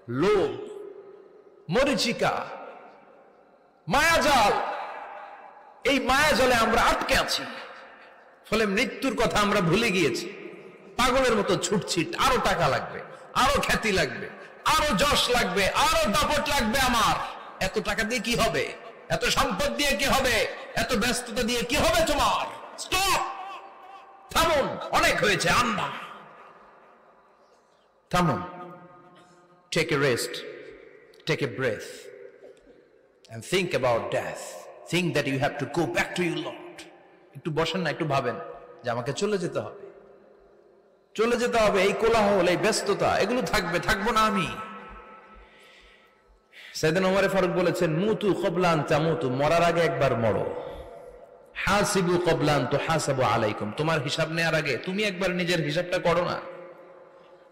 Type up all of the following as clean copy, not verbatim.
লোভ, মরিচিকা, মায়াজাল, এই মায়াজালে আমরা আটকে আছি। ফলে মৃত্যুর কথা আমরা ভুলে গিয়েছি, পাগলের মতো ছুটছি। আরো টাকা লাগবে, আরো খ্যাতি লাগবে, আরো যশ লাগবে, আরো দাপট লাগবে। আমার এত টাকা দিয়ে কি হবে? এত সম্পদ দিয়ে কি হবে? এত ব্যস্ততা দিয়ে কি হবে তোমার? স্টপ, থামুন, অনেক হয়েছে। আন্না, থামুন। Take a rest, take a breath, and think about death. Think that you have to go back to your Lord. একটু বসেন না, একটু ভাবেন যে আমাকে চলে যেতে হবে, চলে যেতে হবে। এই কোলাহল, এই ব্যস্ততা, এগুলো থাকবে, থাকবো না আমি। সাইয়েদনা ওমর ফারুক বলেছেন, মুতু ক্বাবলা আন তামুতু, মরার আগে একবার মরো। হাসিবু ক্বাবলা আন তুহাসাবু আলাইকুম, তোমার হিসাব নেওয়ার আগে তুমি একবার নিজের হিসাবটা করো না।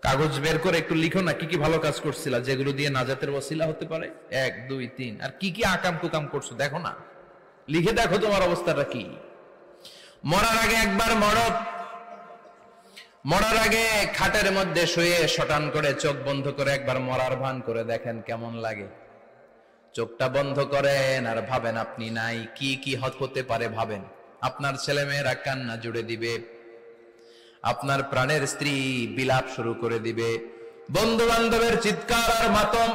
কাগজ বের করে একটু লিখো না কি কি ভালো কাজ করছিলা, যেগুলো দিয়ে নাজাতের ওসিলা হতে পারে। 1 2 3, আর কি কি আকাম কুকাম করছো দেখো না, লিখে দেখো তোমার অবস্থাটা কি। মরার আগে একবার মরো। মরার আগে খাটের মধ্যে শুয়ে শটান করে চোখ বন্ধ করে একবার মরার ভান করে দেখেন কেমন লাগে। চোখটা বন্ধ করেন আর ভাবেন আপনি নাই, কি কি হতে পারে ভাবেন। আপনার ছেলে মেয়েরা কান্না জুড়ে দিবে, আপনার প্রাণের স্ত্রী বিলাপ শুরু করে দিবে, বন্ধু বান্ধবের চিৎকার আর মাতম,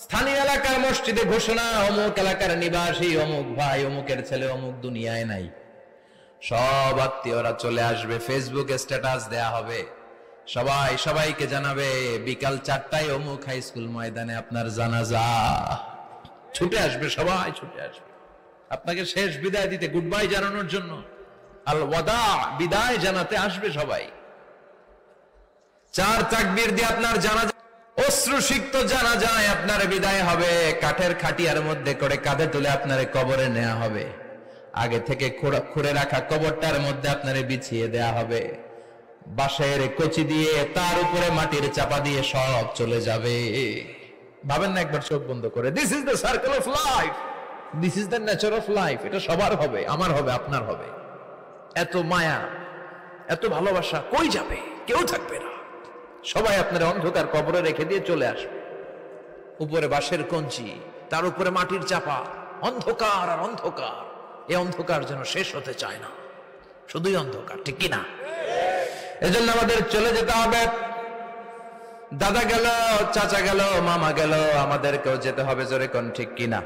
স্থানীয় এলাকার মসজিদে ঘোষণা, অমুক এলাকার নিবাসী অমুক ভাই অমুকের ছেলে অমুক দুনিয়ায় নাই। সব আত্মীয়রা চলে আসবে, ফেসবুকে স্ট্যাটাস দেয়া হবে, সবাই সবাইকে জানাবে বিকাল 4টায় অমুক হাই স্কুল ময়দানে আপনার জানাজা। ছুটে আসবে, সবাই ছুটে আসবে আপনাকে শেষ বিদায় দিতে, গুড বাই জানানোর জন্য, আল ওয়াদা, বিদায় জানাতে আসবে সবাই। 4 তাকবীর দিয়ে আপনার জানাজা, অশ্রুসিক্ত জানাজায় আপনার বিদায় হবে। কাঠের খাটিয়ার মধ্যে করে কাঁধে তুলে আপনার কবরে নেওয়া হবে। আগে থেকে খুঁড়ে রাখা কবরটার মধ্যে আপনারে বিছিয়ে দেয়া হবে। বাঁশের কচি দিয়ে তার উপরে মাটির চাপা দিয়ে সব চলে যাবে। ভাবেন না একবার চোখ বন্ধ করে, this is the circle of life, this is the nature of life. এটা সবার হবে, আমার হবে, আপনার হবে। এত মায়া, এত ভালোবাসা কই যাবে? কেউ থাকবে না, সবাই আপনার অন্ধকার কবরে রেখে দিয়ে চলে আসবে। উপরে বাঁশের কঞ্চি, তার উপরে মাটির চাপা, অন্ধকার আর অন্ধকার। এই অন্ধকার যেন শেষ হতে চায় না, শুধুই অন্ধকার, ঠিক কিনা? এজন্য আমাদের চলে যেতে হবে। দাদা গেল, চাচা গেল, মামা গেল, আমাদেরকেও যেতে হবে, জোরে কোন ঠিক কিনা?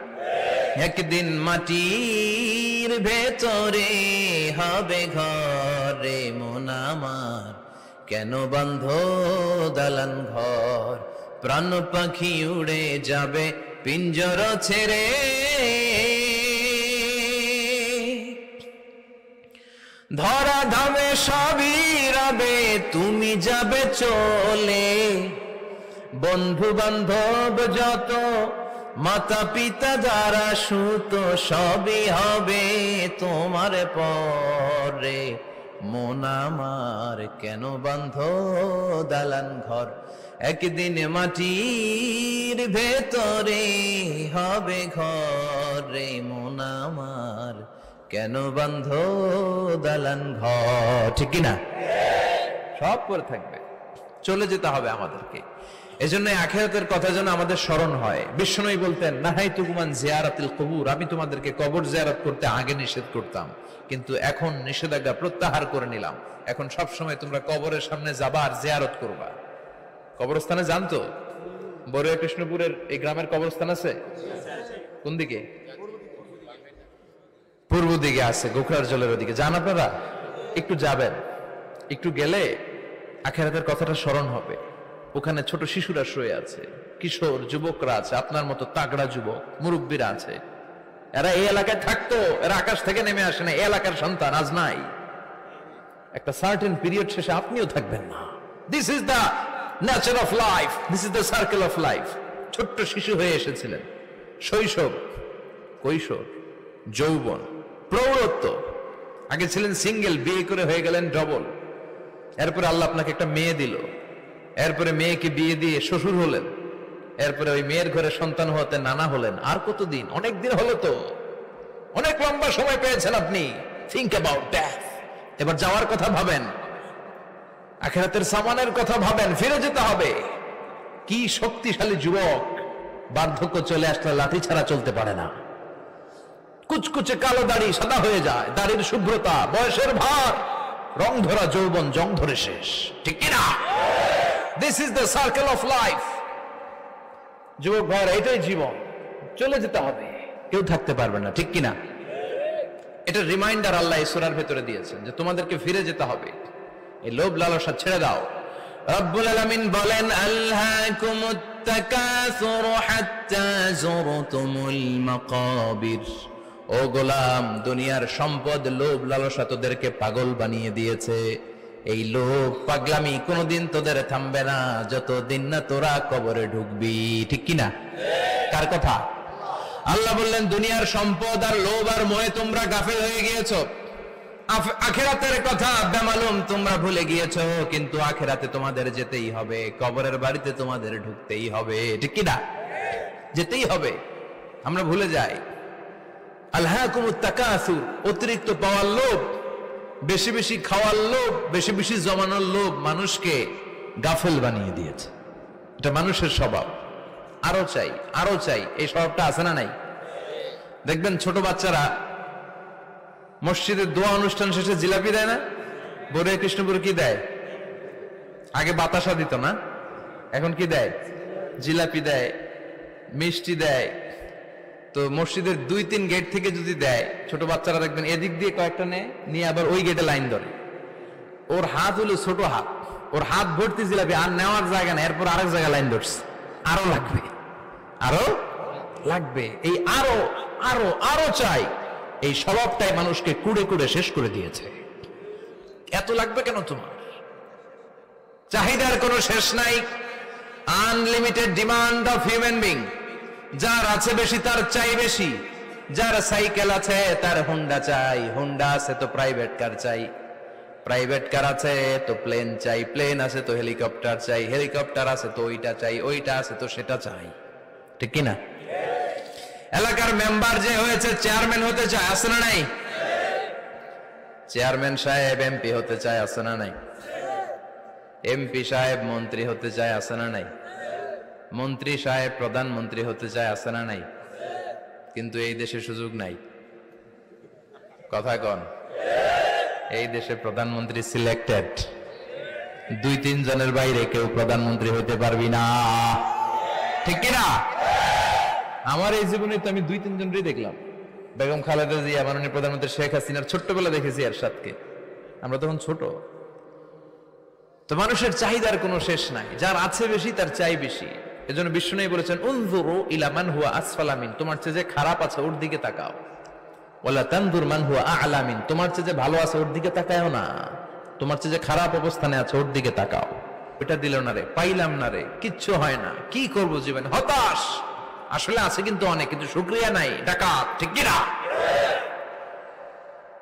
একদিন মাটির ভেতরে হবে ঘরে মন আমার, কেন বন্ধ দালান ঘর, প্রাণ পাখি উড়ে যাবে পিঞ্জর ছেড়ে। ধরা ধামে সবই রবে, তুমি যাবে চলে, বন্ধু বান্ধব যত, মাতা পিতা যারা সুত, সবই হবে তোমার পরে। মন আমার কেন বন্ধ দালান ঘর, একদিন মাটির ভেতরে হবে ঘরে মন আমার, কেন বন্ধ দালান ঘর, ঠিক কিনা? সব করে থাকবে, চলে যেতে হবে আমাদেরকে। এজন্য আখিরাতের কথা যেন আমাদের স্মরণ হয়। বিশ্বনবী বলতেন, নাহাইতুকুমান জিয়ারাতিল কবুর, আমি তোমাদেরকে কবর জিয়ারত করতে আগে নিষেধ করতাম, কিন্তু এখন নিষেধাজ্ঞা প্রত্যাহার করে নিলাম। এখন সব সময় তোমরা কবরের সামনে যাবা আর জিয়ারত করবা। কবরস্থানে জানতো বড়ুয়া কৃষ্ণপুরের এই গ্রামের কবরস্থান আছে কোন দিকে? পূর্ব দিকে আছে, গোখরার জলের ওদিকে। যান আপনারা, একটু যাবেন, একটু গেলে আখিরাতের কথাটা স্মরণ হবে। ওখানে ছোট শিশুরা শুয়ে আছে, কিশোর যুবকরা আছে, আপনার মতো তাগড়া যুবক মুরব্বীরা আছে। এরা এই এলাকায় থাকতো, এরা আকাশ থেকে নেমে আসে না, এই এলাকার সন্তান, আজ নাই। একটা সার্টেন পিরিয়ড শেষে আপনিও থাকবেন না। This is the nature of life, this is the circle of life. ছোট্ট শিশু হয়ে এসেছিলেন, শৈশব, কৈশোর, যৌবন, প্রৌঢ়ত্ব। আগে ছিলেন সিঙ্গেল, বিয়ে করে হয়ে গেলেন ডবল। এরপরে আল্লাহ আপনাকে একটা মেয়ে দিল, এরপরে মেয়েকে বিয়ে দিয়ে শ্বশুর হলেন, এরপরে ওই মেয়ের ঘরে সন্তান হতে নানা হলেন। আর কতদিন? অনেক দিন হলো তো, অনেক লম্বা সময় পেয়েছেন আপনি। Think about death. এবার যাওয়ার কথা ভাবেন, আখিরাতের সামানের কথা ভাবেন, ফিরে যেতে হবে। কি শক্তিশালী যুবক, বার্ধক্য চলে আসলে লাঠি ছাড়া চলতে পারে না। কুচকুচে কালো দাড়ি সাদা হয়ে যায়, দাড়ির শুভ্রতা, বয়সের ভার, রং ধরা যৌবন জং ধরে শেষ, ঠিক কিনা? This is the circle of life. যুবক ভাইরা, এটাই জীবন, চলে যেতে হবে, কেউ থাকতে পারবে না, ঠিক কিনা? এটা রিমাইন্ডার আল্লাহ এই সূরার ভেতরে দিয়েছেন যে তোমাদেরকে ফিরে যেতে হবে, এই লোভ লালসা ছেড়ে দাও। রব্বুল আলামিন বলেন, আলহাকুমুত তাকাসুর হাত্তা যুরতুমুল মাকাবির। ও গোলাম, দুনিয়ার সম্পদ, লোভ লালসা তোদেরকে পাগল বানিয়ে দিয়েছে। এই লোভ পাগলামি কোনোদিন তোদের থামবে না যতদিন না তোরা কবরে ঢুকবি, ঠিক কিনা? কার কথা? আল্লাহ বললেন, দুনিয়ার সম্পদ আর লোভ আর মোহে তোমরা গাফেল হয়ে গিয়েছো। আখিরাতের কথা বেমালুম তোমরা ভুলে গিয়েছো, কিন্তু আখিরাতে তোমাদের যেতেই হবে, কবরের বাড়িতে তোমাদের ঢুকতেই হবে, ঠিক কিনা? যেতেই হবে, আমরা ভুলে যাই। আলহাকুমুত তাকাসুর, অতিরিক্ত পাওয়ার লোভ, বেশি বেশি খাওয়ার লোভ, বেশি বেশি জমানোর লোভ মানুষকে গাফেল বানিয়ে দিয়েছে। এটা মানুষের স্বভাব, আরো চাই আরো চাই, এই স্বভাবটা আছে না নাই? দেখবেন ছোট বাচ্চারা মসজিদের দোয়া অনুষ্ঠান শেষে জিলাপি দেয় না? বড় কৃষ্ণপুর কি দেয়? আগে বাতাসা দিত না, এখন কি দেয়? জিলাপি দেয়, মিষ্টি দেয়। তো মসজিদের 2-3 গেট থেকে যদি দেয়, ছোট বাচ্চারা দেখবেন এদিক দিয়ে কয়েকটা নিয়ে আবার ওই গেটে লাইন ধরে। ওর হাত হলো ছোট হাত, ওর হাত ভর্তি জিলাপি, আর নেওয়ার জায়গা না, এরপর আরেক জায়গায় লাইন ধরছে, আরো লাগবে আরো লাগবে, এই আরো আরো আরো চাই, এই স্বভাবটাই মানুষকে কুড়ে কুড়ে শেষ করে দিয়েছে। এত লাগবে কেন তোমার? চাহিদার কোনো শেষ নাই, unlimited demand of human being. যার আছে বেশি তার চাই বেশি, যার সাইকেল আছে তার হুন্ডা চাই, হুন্ডা আছে তো প্রাইভেট কার চাই, প্রাইভেট কার আছে তো প্লেন চাই, প্লেন আছে তো হেলিকপ্টার চাই, হেলিকপ্টার আছে তো ওইটা চাই, ওইটা আছে তো সেটা চাই, ঠিক কিনা? এলাকার মেম্বার যে হয়েছে চেয়ারম্যান হতে চায়, আছে না নাই? চেয়ারম্যান সাহেব এমপি হতে চায়, আছে না নাই? এমপি সাহেব মন্ত্রী হতে চায়, আছে না নাই? মন্ত্রী সাহেব প্রধানমন্ত্রী হতে চায়, আছে না নাই? কিন্তু এই দেশে সুযোগ নাই, কথা কন। এই দেশে প্রধানমন্ত্রী সিলেক্টেড, 2-3 জনের বাইরে কেউ প্রধানমন্ত্রী হতে পারবি না, ঠিক কিনা? আমার এই জীবনে তো আমি 2-3 জনই দেখলাম। বেগম খালেদা জিয়া, মাননীয় প্রধানমন্ত্রী শেখ হাসিনার ছোট্টবেলা দেখেছি এরশাদকে, আমরা তখন ছোট। তো মানুষের চাহিদার কোনো শেষ নাই, যার আছে বেশি তার চাই বেশি। এজন্য বিষ্ণু বলেছেন, উনজুরু ইলা মান হুয়া আসফালা মিন, তোমার চেয়ে যে খারাপ আছে ওর দিকে তাকাও। ওয়ালা তানজুর মান হুয়া আ'লা মিন, তোমার চেয়ে যে ভালো আছে ওর দিকে তাকাও না, তোমার চেয়ে যে খারাপ অবস্থানে আছে ওর দিকে তাকাও। এটা দিল না রে, পাইলাম না রে, কিচ্ছু হয় না, কি করব জীবন, হতাশ। আসলে আছে কিন্তু অনেক, কিন্তু শুকরিয়া নাই, ডাকাত, ঠিক কিনা?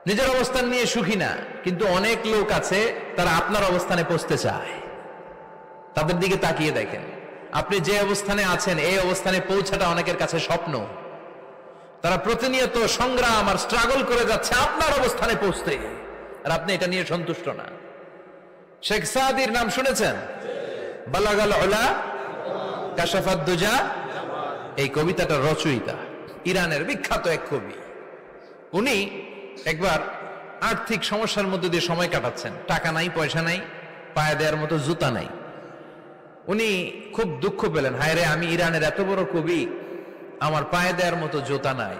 নিজের অবস্থান নিয়ে সুখী না, কিন্তু অনেক লোক আছে তারা আপনার অবস্থানে পৌঁছতে চায়। তাদের দিকে তাকিয়ে দেখেন, আপনি যে অবস্থানে আছেন এই অবস্থানে পৌঁছাটা অনেকের কাছে স্বপ্ন। তারা প্রতিনিয়ত সংগ্রাম আর স্ট্রাগল করে যাচ্ছে আপনার অবস্থানে পৌঁছতে, আর আপনি এটা নিয়ে সন্তুষ্ট না। শেখ সাদির নাম শুনেছেন? বালাগাল উলা কাশাফাদ দুজা, এই কবিতাটার রচয়িতা, ইরানের বিখ্যাত এক কবি। উনি একবার আর্থিক সমস্যার মধ্যে দিয়ে সময় কাটাচ্ছেন, টাকা নাই, পয়সা নাই, পায়ে দেওয়ার মতো জুতা নাই। উনি খুব দুঃখ পেলেন, হায় রে, আমি ইরানের এত বড় কবি, আমার পায়ে দেওয়ার মতো জুতা নাই।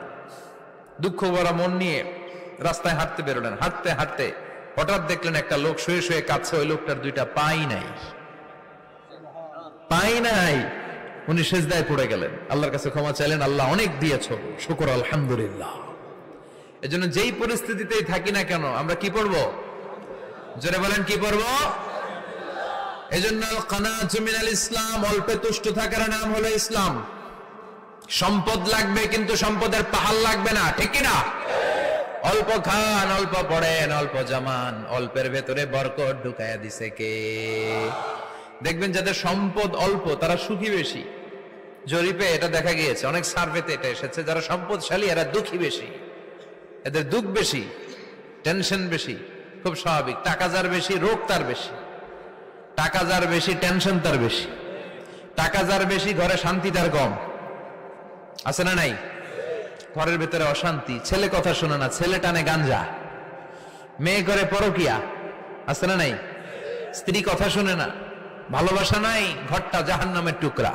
দুঃখ ভরা মন নিয়ে রাস্তায় হাঁটতে বেরোলেন। হাঁটতে হাঁটতে হঠাৎ দেখলেন একটা লোক শুয়ে শুয়ে কাঁদছে, ওই লোকটার 2টা পাই নাই, পাই নাই। উনি সেজদায় পড়ে গেলেন, আল্লাহর কাছে ক্ষমা চাইলেন, আল্লাহ অনেক দিয়েছো, শুকর আলহামদুলিল্লাহ। এজন্য যেই পরিস্থিতিতেই থাকি না কেন আমরা কি পড়বো? জোরে বলেন, কি পড়বো? এজন্য কানাতু মিনাল ইসলাম, অল্পে তুষ্ট থাকার নাম হলো ইসলাম। সম্পদ লাগবে কিন্তু সম্পদের পাহাড় লাগবে না, ঠিক কিনা? অল্প খান, অল্প পড়েন, অল্প জামান, অল্পের ভেতরে বরকত ঢুকায়া দিছে কে? দেখবেন যাদের সম্পদ অল্প তারা সুখী বেশি। জরিপে এটা দেখা গিয়েছে, অনেক সার্ভেতে এটা এসেছে, যারা সম্পদশালী এরা দুঃখী বেশি, এদের দুঃখ বেশি, টেনশন বেশি। খুব স্বাভাবিক, টাকা যার বেশি রোগ তার বেশি, টাকা যার বেশি টেনশন তার বেশি। টাকা যার বেশি ঘরে শান্তি তার কম, আছে না নাই? ঘরের ভেতরে অশান্তি, ছেলে কথা শোনে না, ছেলে টানে গাঞ্জা, মেয়ে করে পরকিয়া, আছে না নাই? স্ত্রী কথা শুনে না, ভালোবাসা নাই, ঘরটা জাহান্নামের টুকরা।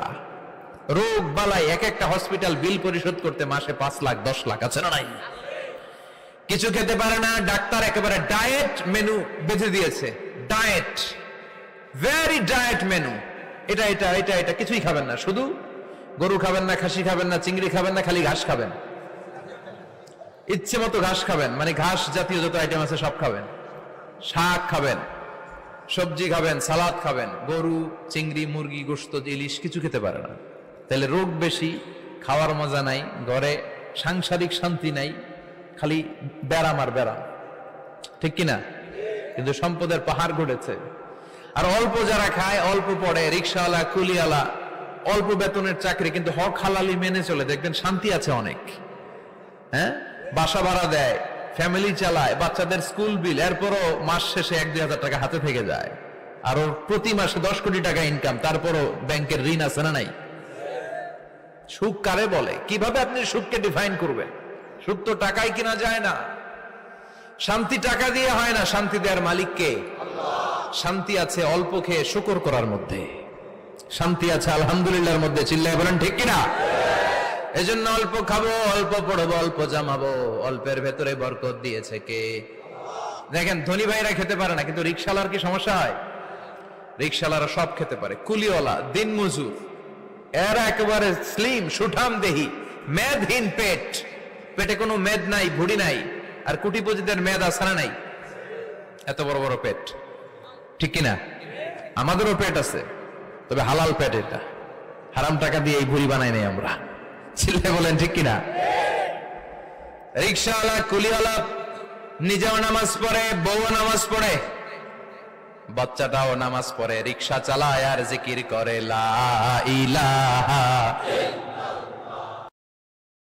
রোগ বালাই, এক একটা হসপিটাল বিল পরিশোধ করতে মাসে 5 লাখ 10 লাখ, আছে না নাই? কিছু খেতে পারে না, ডাক্তার একেবারে ডায়েট মেনু বেঁধে দিয়েছে, ডায়েট, ভেরি ডায়েট মেনু, এটা এটা এটা এটা কিছুই খাবেন না, শুধু গরু খাবেন না, খাসি খাবেন না, চিংড়ি খাবেন না, খালি ঘাস খাবেন, ইচ্ছে মতো ঘাস খাবেন, মানে ঘাস জাতীয় যত আইটেম আছে সব খাবেন, শাক খাবেন, সবজি খাবেন, সালাদ খাবেন, গরু চিংড়ি মুরগি গোশত ইলিশ কিছু খেতে পারে না। তাহলে রোগ বেশি, খাওয়ার মজা নাই, ঘরে সাংসারিক শান্তি নাই, খালি ব্যারাম আর ব্যারাম, ঠিক কিনা? কিন্তু সম্পদের পাহাড় ঘটেছে। আর অল্প যারা খায়, অল্প পড়ে, রিক্সাওয়ালা, কুলিওয়ালা, অল্প বেতনের চাকরি, কিন্তু হক হালালি মেনে চলে, দেখবেন শান্তি আছে অনেক। হ্যাঁ, বাসা ভাড়া দেয়, ফ্যামিলি চালায়, বাচ্চাদের স্কুল বিল, এরপরও মাস শেষে 1-2 হাজার টাকা হাতে থেকে যায়। আর ওর প্রতি মাসে 10 কোটি টাকা ইনকাম, তারপরও ব্যাংকের ঋণ আছে না নাই? সুখ কারে বলে? কিভাবে আপনি সুখকে ডিফাইন করবেন? সুখ তো টাকায় কিনা যায় না, শান্তি টাকা দিয়ে হয় না, শান্তি দেওয়ার মালিক কে? শান্তি আছে অল্প খেয়ে শুকর করার মধ্যে, শান্তি আছে আলহামদুলিল্লাহর মধ্যে, চিল্লায় বলেন ঠিক কিনা? এজন্য অল্প খাবো, অল্প পড়বো, অল্প জামাবো, অল্পের ভেতরে বরকত দিয়েছে কে? দেখেন ধনী ভাইরা খেতে পারে না, কিন্তু রিক্সাওয়ালার কি সমস্যা হয়? রিক্সাওয়ালারা সব খেতে পারে, কুলিওয়ালা, দিন মজুর, এরা একেবারে স্লিম সুঠাম দেহি, মেদহীন পেট, পেটে কোনো মেদ নাই, ভুড়ি নাই। আর কোটিপতিদের মেদ আছে না নাই? এত বড় বড় পেট, ঠিক কিনা? আমাদেরও পেট আছে, তবে হালাল পেট, এটা হারাম টাকা দিয়ে এই ভুড়ি বানাই নাই আমরা, ছেলে বলেন ঠিক কিনা? রিক্সাওয়ালা, কুলিওয়ালা নিজেও নামাজ পড়ে, বউও নামাজ পড়ে, বাচ্চাটাও নামাজ পড়ে, রিক্সা চালায় আর জিকির করে লা ইলাহা